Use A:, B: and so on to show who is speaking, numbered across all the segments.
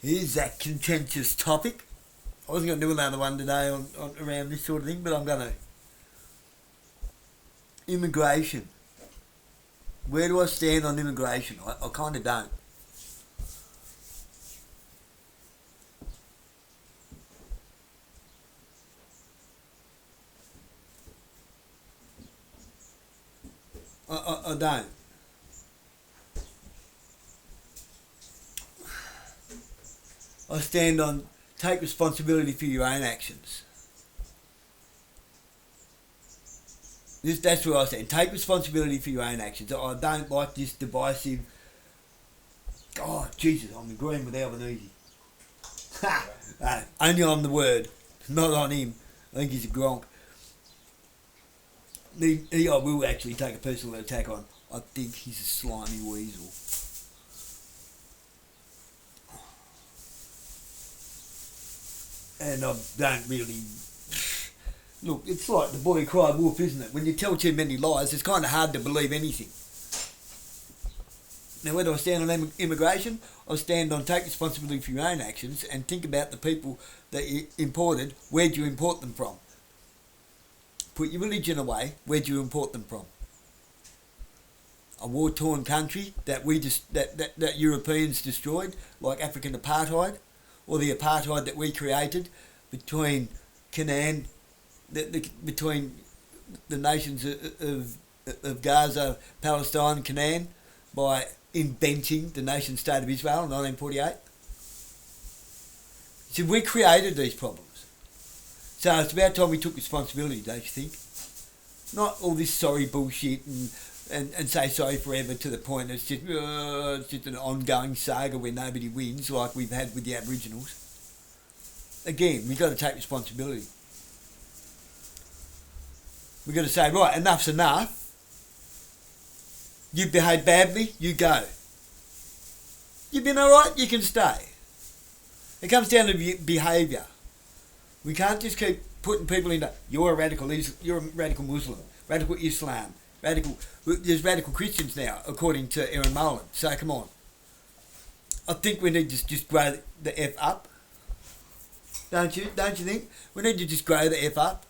A: Here's that contentious topic. I wasn't going to do another one today on around this sort of thing, but I'm going to. Immigration. Where do I stand on immigration? I kind of don't. I don't. I stand on take responsibility for your own actions. That's where I stand. Take responsibility for your own actions. I don't like this divisive. God, Jesus, I'm agreeing with Albanese. Ha! Only on the word, not on him. I think he's a gronk. He I will actually take a personal attack on. I think he's a slimy weasel. And I don't really... Look, it's like the boy who cried wolf, isn't it? When you tell too many lies, it's kind of hard to believe anything. Now, where do I stand on immigration? I stand on take responsibility for your own actions and think about the people that you imported. Where do you import them from? Put your religion away. Where do you import them from? A war-torn country that that Europeans destroyed, like African apartheid, or the apartheid that we created between Canaan, between the nations of Gaza, Palestine, and Canaan, by inventing the nation-state of Israel in 1948. So we created these problems. So it's about time we took responsibility, don't you think? Not all this sorry bullshit and say sorry forever to the point that it's just an ongoing saga where nobody wins like we've had with the Aboriginals. Again, we've got to take responsibility. We've got to say, right, enough's enough. You've behaved badly, you go. You've been alright, you can stay. It comes down to behaviour. We can't just keep putting people into, you're a radical Muslim, radical Islam, there's radical Christians now, according to Erin Molan. So come on. I think we need to just grow the F up. Don't you think? We need to just grow the F up.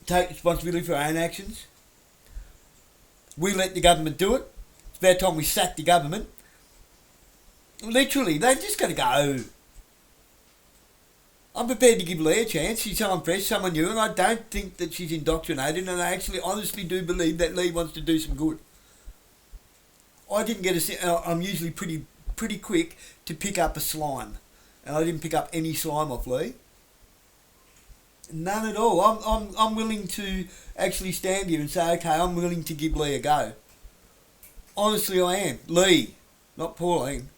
A: Take responsibility for our own actions. We let the government do it. It's about time we sack the government. Literally, they're just going to go. I'm prepared to give Lee a chance. She's someone fresh, someone new, and I don't think that she's indoctrinated, and I actually honestly do believe that Lee wants to do some good. I didn't get I'm usually pretty quick to pick up a slime, and I didn't pick up any slime off Lee. None at all. I'm willing to actually stand here and say, okay, I'm willing to give Lee a go. Honestly, I am. Lee, not Pauline.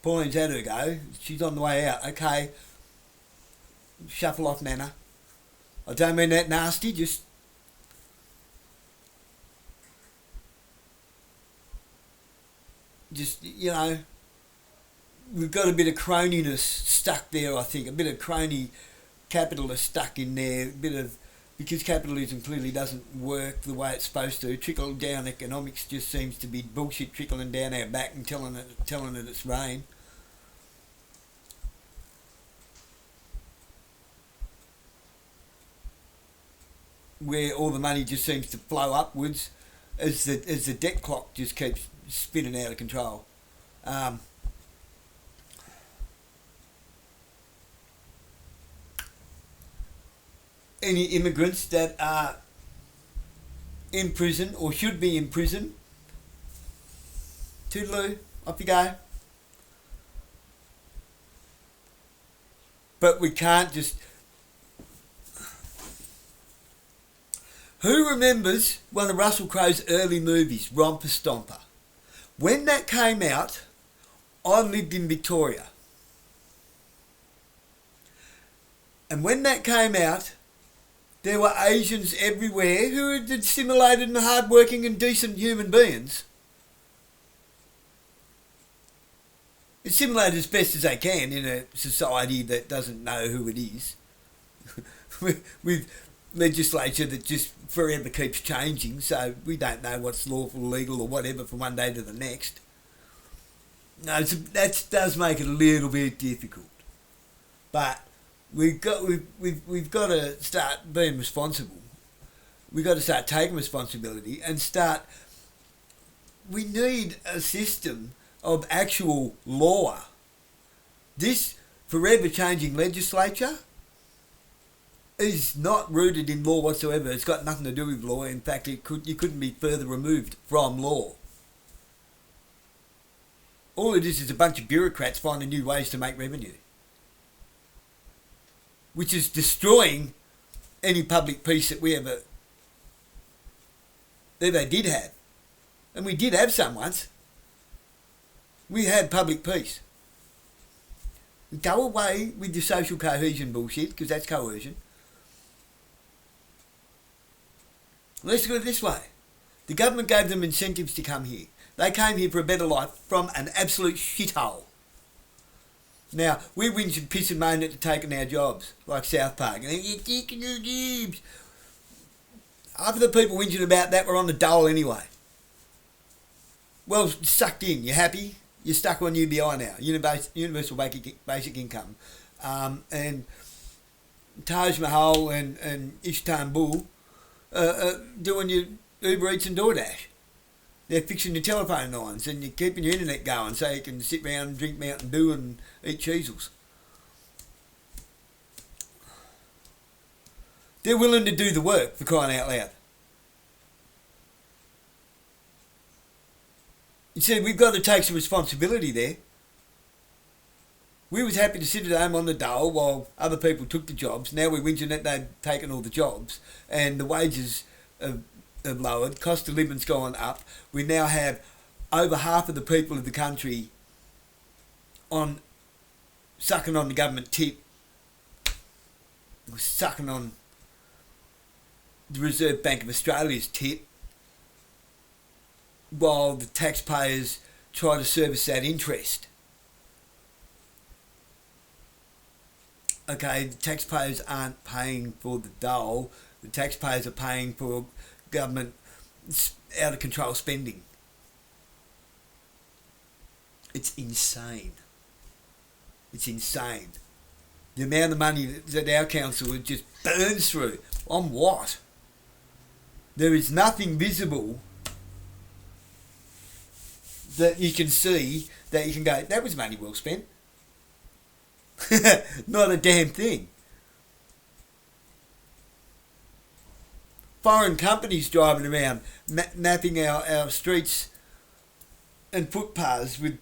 A: Pauline's had her go. She's on the way out. Okay, shuffle off, Nana. I don't mean that nasty, just... you know, we've got a bit of croniness stuck there, I think. A bit of crony capitalist stuck in there. A bit of... Because capitalism clearly doesn't work the way it's supposed to. Trickle-down economics just seems to be bullshit trickling down our back and telling it it's rain. Where all the money just seems to flow upwards as the debt clock just keeps spinning out of control. Any immigrants that are in prison or should be in prison, toodaloo, off you go. But we can't just... Who remembers one of Russell Crowe's early movies, Romper Stomper? When that came out, I lived in Victoria. And when that came out, there were Asians everywhere who had assimilated and hard-working and decent human beings. Assimilated as best as they can in a society that doesn't know who it is. with legislature that just forever keeps changing, so we don't know what's lawful, legal, or whatever from one day to the next. No, that does make it a little bit difficult, but we've got to start being responsible. We've got to start taking responsibility and start. We need a system of actual law. This forever changing legislature is not rooted in law whatsoever. It's got nothing to do with law. In fact, you couldn't be further removed from law. All it is a bunch of bureaucrats finding new ways to make revenue, which is destroying any public peace that we ever did have. And we did have some once. We had public peace. Go away with your social cohesion bullshit, because that's coercion. Let's look at it this way. The government gave them incentives to come here. They came here for a better life from an absolute shithole. Now, we whinge and piss and moan at taking our jobs, like South Park. And you're taking your jobs. Half of the people whinging about that were on the dole anyway. Well, sucked in. You happy? You're stuck on UBI now, Universal Basic Income. And Taj Mahal and Istanbul doing your Uber Eats and DoorDash. They're fixing your telephone lines and you're keeping your internet going so you can sit around and drink Mountain Dew and eat cheesels. They're willing to do the work, for crying out loud. You see, we've got to take some responsibility there. We was happy to sit at home on the dole while other people took the jobs. Now we're whinging that they've taken all the jobs and the wages have lowered, cost of living's gone up. We now have over half of the people of the country sucking on the government tip, sucking on the Reserve Bank of Australia's tip, while the taxpayers try to service that interest. Okay, the taxpayers aren't paying for the dole. The taxpayers are paying for government out of control spending. It's insane. It's insane. The amount of money that our council just burns through. On what? There is nothing visible that you can see that you can go, that was money well spent. Not a damn thing. Foreign companies driving around, napping our streets and footpaths with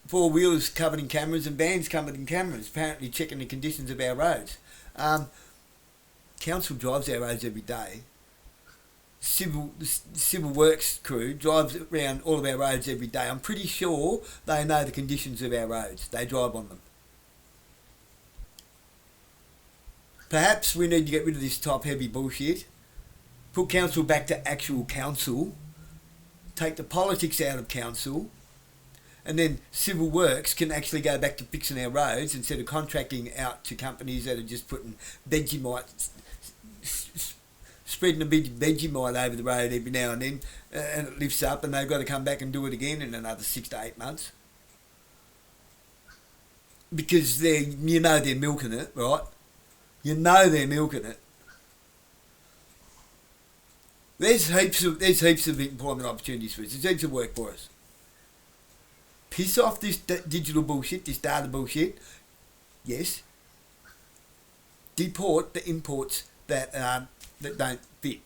A: four-wheelers covered in cameras and vans covered in cameras, apparently checking the conditions of our roads. Council drives our roads every day. Civil works crew drives around all of our roads every day. I'm pretty sure they know the conditions of our roads. They drive on them. Perhaps we need to get rid of this top-heavy bullshit, put council back to actual council, take the politics out of council, and then civil works can actually go back to fixing our roads instead of contracting out to companies that are just putting Vegemite, spreading a bit of Vegemite over the road every now and then, and it lifts up and they've got to come back and do it again in another 6 to 8 months. Because they're milking it, right? You know they're milking it. There's heaps of employment opportunities for us. There's heaps of work for us. Piss off this digital bullshit, this data bullshit. Yes. Deport the imports that don't fit.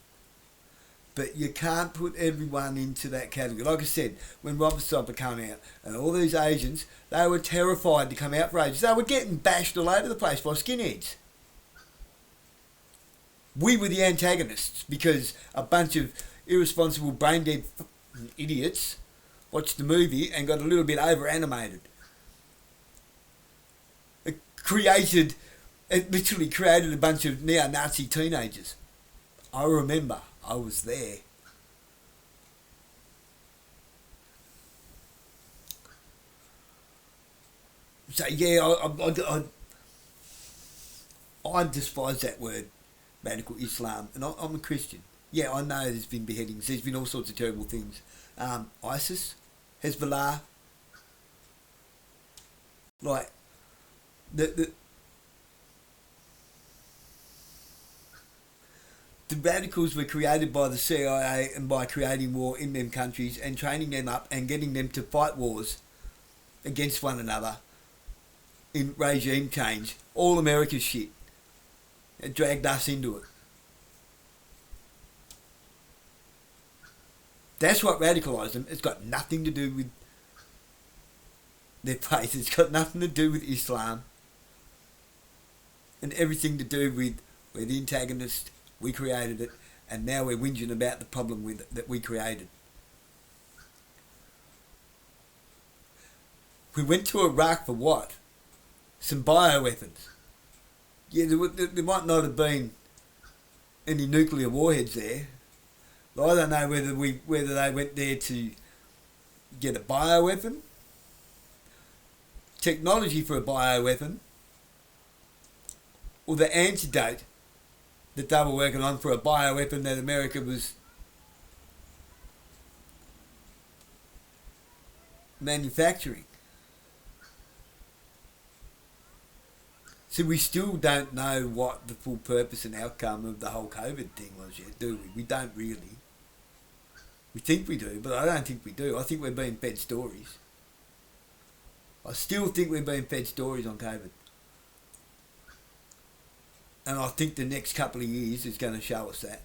A: But you can't put everyone into that category. Like I said, when Robert Stopper came out, and all these Asians, they were terrified to come out for ages. They were getting bashed all over the place by skinheads. We were the antagonists because a bunch of irresponsible, brain-dead idiots watched the movie and got a little bit over-animated. It literally created a bunch of neo-Nazi teenagers. I remember, I was there. So yeah, I despise that word. radical Islam, and I'm a Christian. Yeah, I know there's been beheadings. There's been all sorts of terrible things. ISIS, Hezbollah, like the the radicals were created by the CIA and by creating war in them countries and training them up and getting them to fight wars against one another in regime change. All America's shit. It dragged us into it. That's what radicalised them. It's got nothing to do with their faith. It's got nothing to do with Islam. And everything to do with we're the antagonist, we created it, and now we're whinging about the problem with it that we created. We went to Iraq for what? Some bioweapons. Yeah, there might not have been any nuclear warheads there. But I don't know whether they went there to get a bioweapon, technology for a bioweapon, or the antidote that they were working on for a bioweapon that America was manufacturing. So we still don't know what the full purpose and outcome of the whole COVID thing was yet, do we? We don't really. We think we do, but I don't think we do. I think we're being fed stories. I still think we're being fed stories on COVID. And I think the next couple of years is going to show us that.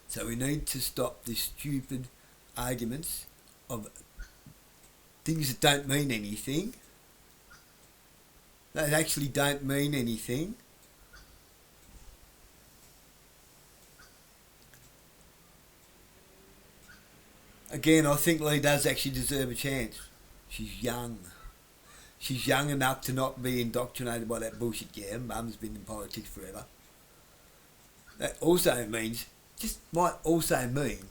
A: So we need to stop these stupid arguments of things that don't mean anything. They actually don't mean anything. Again, I think Lee does actually deserve a chance. She's young. She's young enough to not be indoctrinated by that bullshit. Yeah, Mum's been in politics forever. That also means, just might also mean,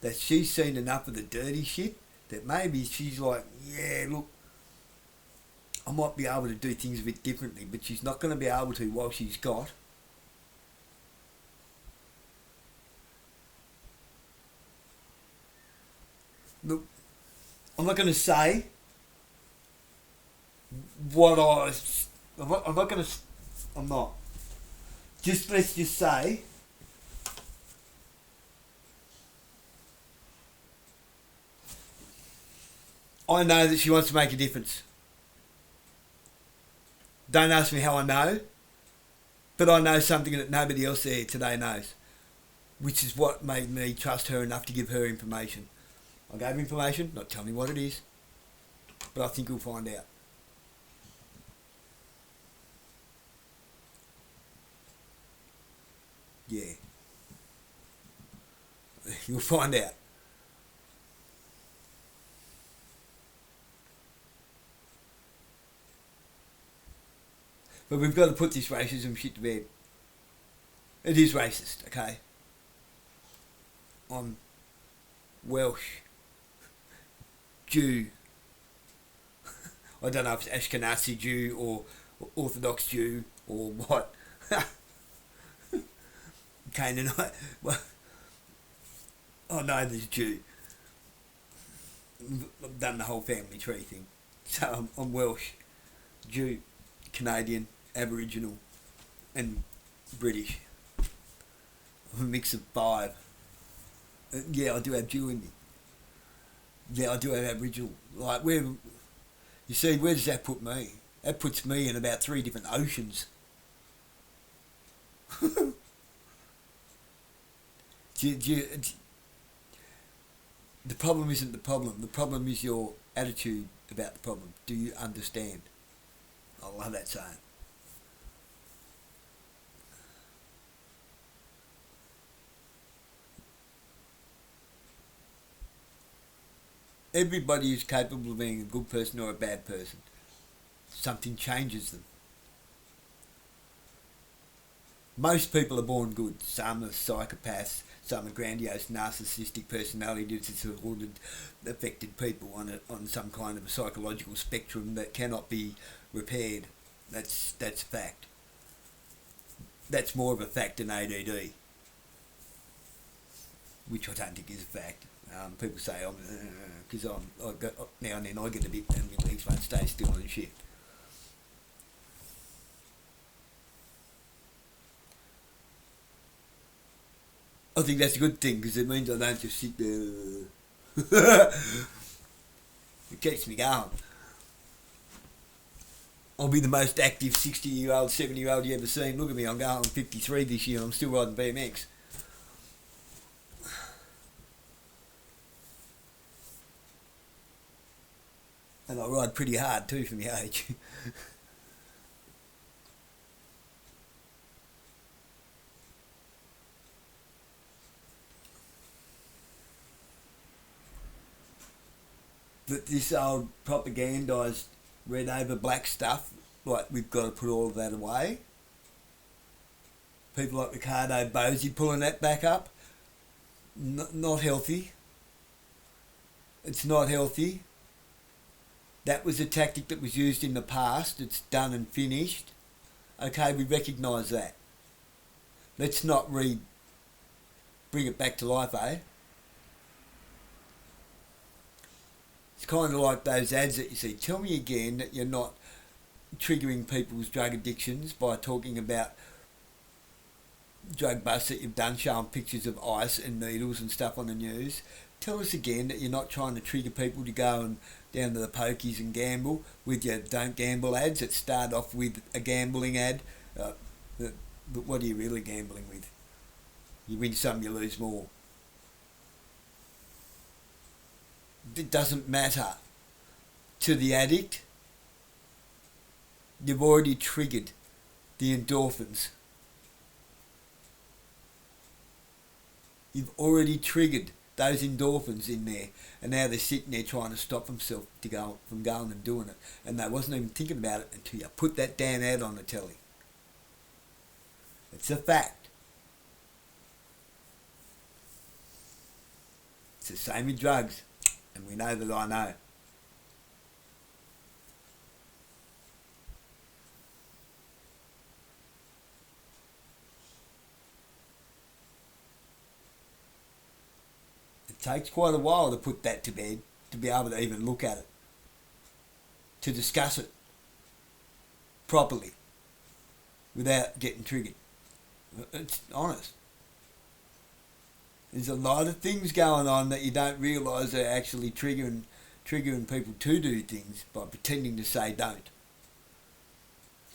A: that she's seen enough of the dirty shit that maybe she's like, yeah, look, I might be able to do things a bit differently, but she's not going to be able to while she's got look, I'm not going to say what I'm not going to, I'm not. Just, let's just say, I know that she wants to make a difference. Don't ask me how I know, but I know something that nobody else there today knows, which is what made me trust her enough to give her information. I gave her information, not telling me what it is, but I think you'll find out. Yeah. You'll find out. But we've got to put this racism shit to bed. It is racist, okay? I'm Welsh, Jew. I don't know if it's Ashkenazi Jew or Orthodox Jew or what. Canaanite. Well, oh no, there's Jew. I've done the whole family tree thing. So I'm Welsh, Jew, Canadian, Aboriginal and British. I'm a mix of five. Yeah, I do have Jew in me. Yeah, I do have Aboriginal. Like, where, you see, where does that put me? That puts me in about 3 different oceans. The problem isn't the problem. The problem is your attitude about the problem. Do you understand? I love that saying. Everybody is capable of being a good person or a bad person. Something changes them. Most people are born good. Some are psychopaths, some are grandiose, narcissistic personality disordered, affected people on some kind of a psychological spectrum that cannot be repaired. That's fact. That's more of a fact than ADD, which I don't think is a fact. People say I'm because now and then I get a bit and my legs won't stay still and shit. I think that's a good thing because it means I don't just sit there. It keeps me going. I'll be the most active 60-year-old, 70-year-old you ever seen. Look at me, I'm 53 this year and I'm still riding BMX. And I ride pretty hard too for my age. But this old propagandised red over black stuff, like we've got to put all of that away. People like Ricardo Bosi pulling that back up. Not healthy. It's not healthy. That was a tactic that was used in the past. It's done and finished. Okay, we recognise that. Let's not bring it back to life, eh? It's kind of like those ads that you see. Tell me again that you're not triggering people's drug addictions by talking about drug busts that you've done, showing pictures of ice and needles and stuff on the news. Tell us again that you're not trying to trigger people to go and down to the pokies and gamble with your don't gamble ads that start off with a gambling ad. But what are you really gambling with? You win some, you lose more. It doesn't matter. To the addict, you've already triggered the endorphins. You've already triggered those endorphins in there, and now they're sitting there trying to stop themselves from going and doing it, and they wasn't even thinking about it until you put that damn ad on the telly. It's a fact. It's the same with drugs, and we know that I know. It takes quite a while to put that to bed, to be able to even look at it, to discuss it properly without getting triggered. It's honest. There's a lot of things going on that you don't realise are actually triggering people to do things by pretending to say don't.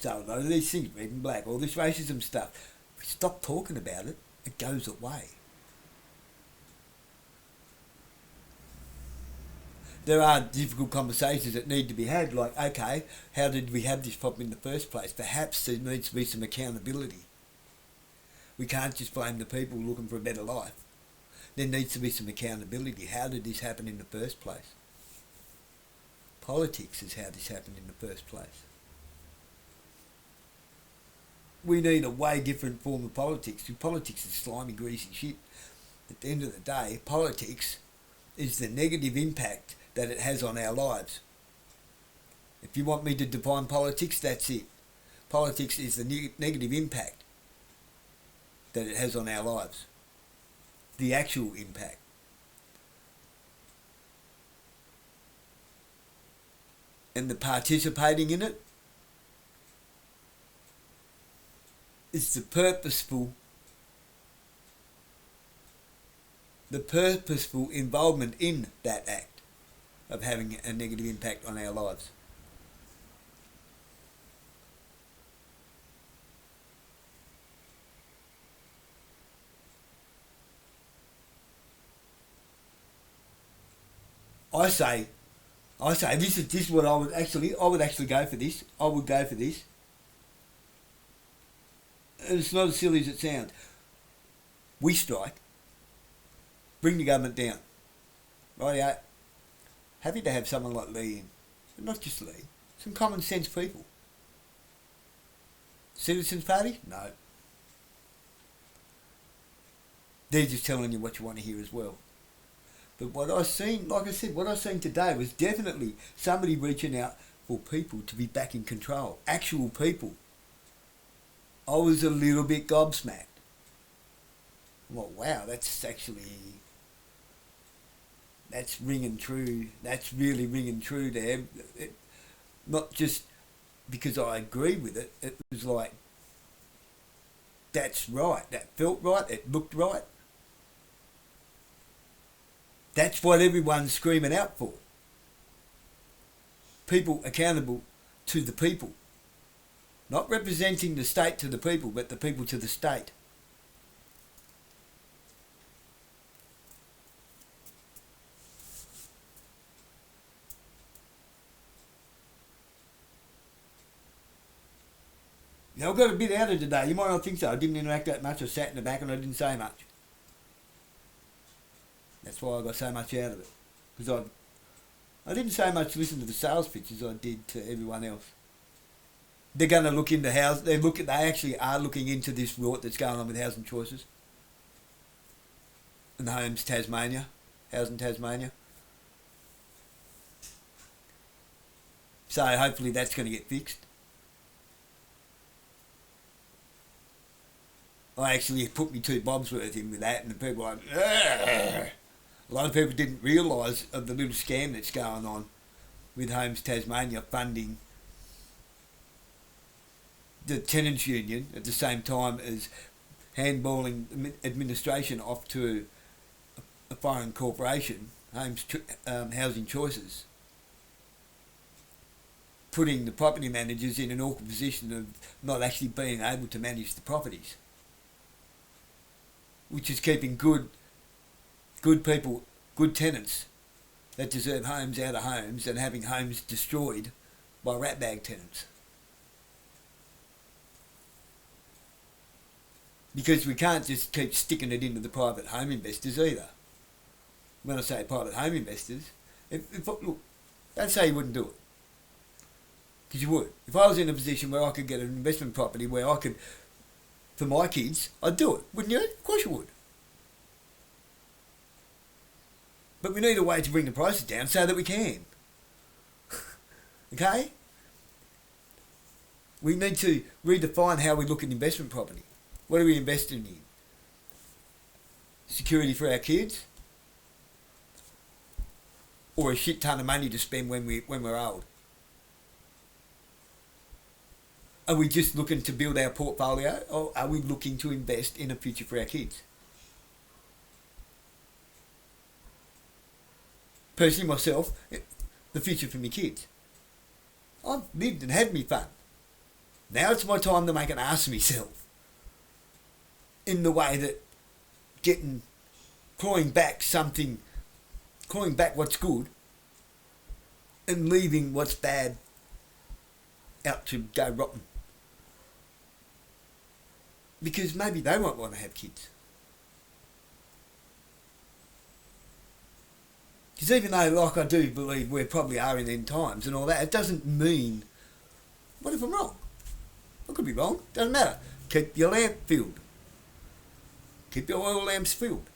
A: So a lot of these things, red and black, all this racism stuff, if we stop talking about it, it goes away. There are difficult conversations that need to be had, like, okay, how did we have this problem in the first place? Perhaps there needs to be some accountability. We can't just blame the people looking for a better life. There needs to be some accountability. How did this happen in the first place? Politics is how this happened in the first place. We need a way different form of politics. Politics is slimy, greasy shit. At the end of the day, politics is the negative impact that it has on our lives. If you want me to define politics, that's it. Politics is the negative impact that it has on our lives. The actual impact. And the participating in it is the purposeful involvement in that act of having a negative impact on our lives. I say this is what I would actually go for this. I would go for this. And it's not as silly as it sounds. We strike. Bring the government down. Rightio. Happy to have someone like Lee in. But not just Lee. Some common sense people. Citizens Party? No. They're just telling you what you want to hear as well. But what I seen, like I said, what I seen today was definitely somebody reaching out for people to be back in control. Actual people. I was a little bit gobsmacked. I'm like, wow, that's ringing true. That's really ringing true there. Not just because I agree with it. It was like, that's right. That felt right. It looked right. That's what everyone's screaming out for. People accountable to the people. Not representing the state to the people, but the people to the state. Now, I got a bit out of today. You might not think so. I didn't interact that much. I sat in the back and I didn't say much. That's why I got so much out of it. Because I didn't say much to listen to the sales pitch as I did to everyone else. They're going to look into they actually are looking into this rot that's going on with Housing Choices. And Homes Tasmania. Housing Tasmania. So hopefully that's going to get fixed. I actually put me 2 bobs worth in with that, and the people were like, ugh. A lot of people didn't realise of the little scam that's going on with Homes Tasmania funding the tenants union at the same time as handballing administration off to a foreign corporation, Housing Choices, putting the property managers in an awkward position of not actually being able to manage the properties, which is keeping good people, good tenants that deserve homes out of homes and having homes destroyed by ratbag tenants. Because we can't just keep sticking it into the private home investors either. When I say private home investors, look, don't say you wouldn't do it. Because you would. If I was in a position where I could get an investment property where I could, for my kids, I'd do it. Wouldn't you? Of course you would. But we need a way to bring the prices down so that we can. Okay? We need to redefine how we look at investment property. What are we investing in? Security for our kids? Or a shit ton of money to spend when we're old? Are we just looking to build our portfolio, or are we looking to invest in a future for our kids? Personally, myself, the future for my kids. I've lived and had me fun. Now it's my time to make an ass of myself. In the way that clawing back what's good and leaving what's bad out to go rotten. Because maybe they won't want to have kids. Because even though, like, I do believe we probably are in end times and all that, it doesn't mean, what if I'm wrong? I could be wrong, doesn't matter. Keep your lamp filled. Keep your oil lamps filled.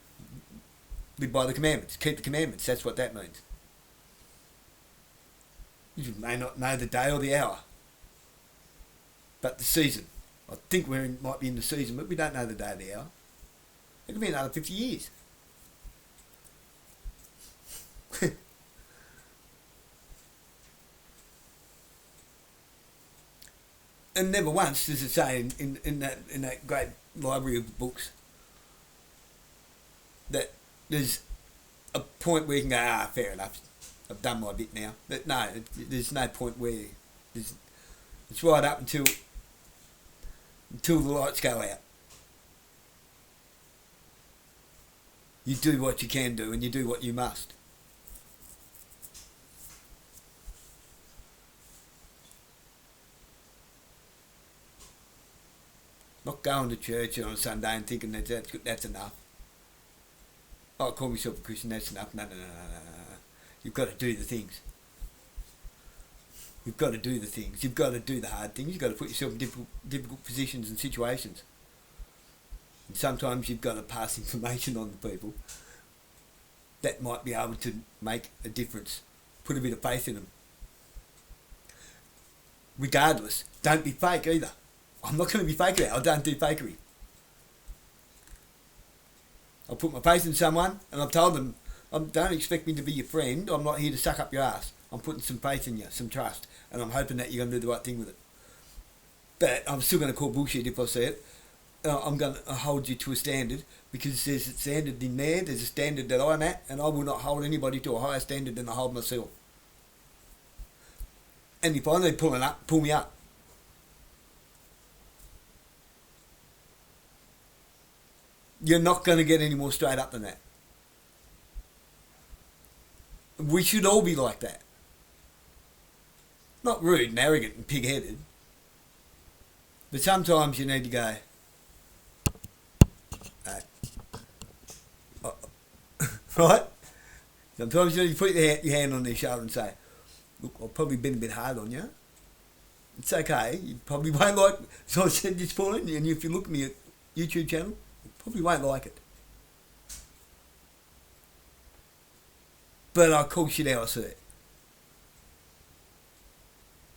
A: Live by the commandments. Keep the commandments. That's what that means. You may not know the day or the hour. But the season. I think might be in the season, but we don't know the day or the hour. It could be another 50 years. And never once does it say in that great library of books that there's a point where you can go, fair enough, I've done my bit now. But no, there's no point where it's right up until the lights go out. You do what you can do and you do what you must. Not going to church on a Sunday and thinking that's enough. I call myself a Christian, that's enough. No. You've got to do the things. You've got to do the things. You've got to do the hard things. You've got to put yourself in difficult positions and situations. And sometimes you've got to pass information on to people that might be able to make a difference. Put a bit of faith in them. Regardless, don't be fake either. I'm not going to be fake about it. I don't do fakery. I put my faith in someone and I've told them, don't expect me to be your friend. I'm not here to suck up your ass. I'm putting some faith in you, some trust, and I'm hoping that you're going to do the right thing with it. But I'm still going to call bullshit if I say it. I'm going to hold you to a standard because there's a standard in there, there's a standard that I'm at, and I will not hold anybody to a higher standard than I hold myself. And if I need pulling up, pull me up. You're not going to get any more straight up than that. We should all be like that. Not rude and arrogant and pig-headed. But sometimes you need to go, right? Sometimes you need to put your hand on their shoulder and say, look, I've probably been a bit hard on you. It's okay. You probably won't like, as I said this morning, and if you look at my YouTube channel, you probably won't like it. But I call shit how I see it.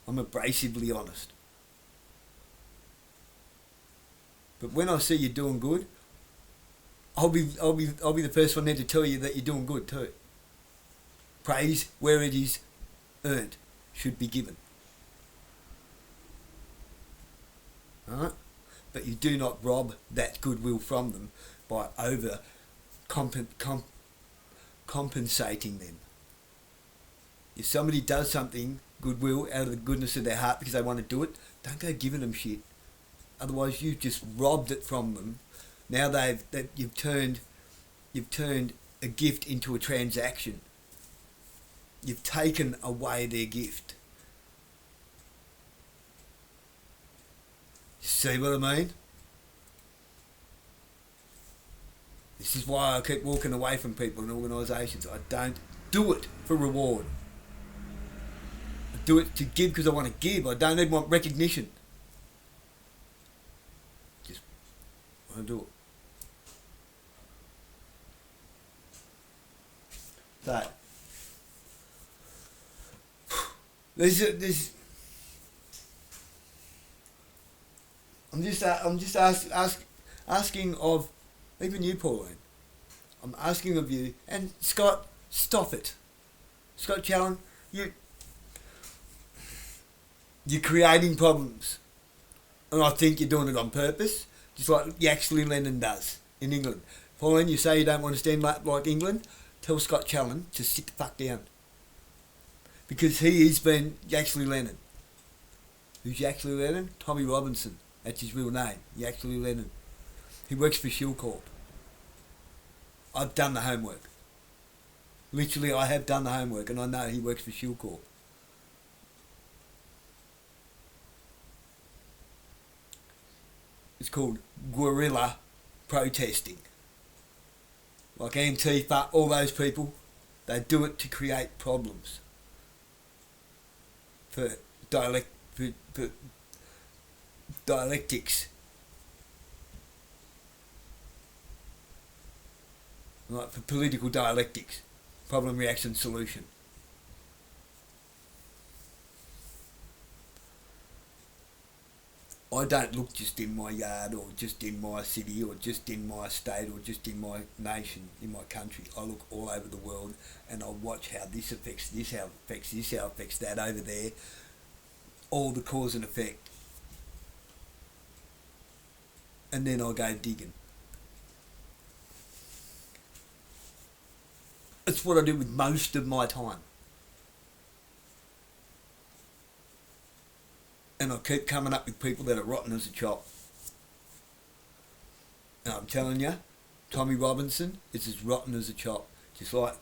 A: I'm abrasively honest. But when I see you doing good, I'll be the first one there to tell you that you're doing good too. Praise where it is earned should be given. Alright? But you do not rob that goodwill from them by compensating them. If somebody does something goodwill out of the goodness of their heart because they want to do it, don't go giving them shit. Otherwise, you've just robbed it from them. Now you've turned a gift into a transaction. You've taken away their gift. See what I mean? This is why I keep walking away from people and organisations. I don't do it for reward. I do it to give because I want to give. I don't even want recognition. Just want to do it. So, there's I'm just asking of even you, Pauline. I'm asking of you, and Scott, stop it. Scott Challen, you're creating problems, and I think you're doing it on purpose, just like Yaxley Lennon does in England. Pauline, you say you don't want to stand like England. Tell Scott Challen to sit the fuck down, because he has been Yaxley Lennon. Who's Yaxley Lennon? Tommy Robinson. That's his real name, Yaxley Lennon. He works for Shield Corp. I've done the homework. Literally, I have done the homework, and I know he works for Shield Corp. It's called guerrilla protesting. Like Antifa, all those people, they do it to create problems. For dialectics. Like for political dialectics. Problem, reaction, solution. I don't look just in my yard or just in my city or just in my state or just in my nation, in my country. I look all over the world and I watch how this affects this, how it affects this, how it affects that over there. All the cause and effect. And then I'll go digging. It's what I do with most of my time. And I keep coming up with people that are rotten as a chop. And I'm telling you, Tommy Robinson is as rotten as a chop. Just like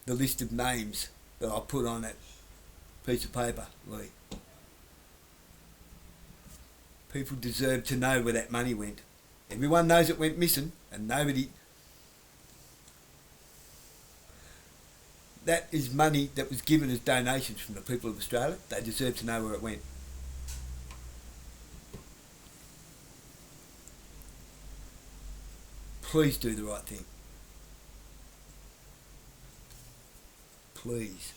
A: the list of names that I put on that piece of paper, Lee. People deserve to know where that money went. Everyone knows it went missing, and nobody... That is money that was given as donations from the people of Australia. They deserve to know where it went. please do the right thing. Please.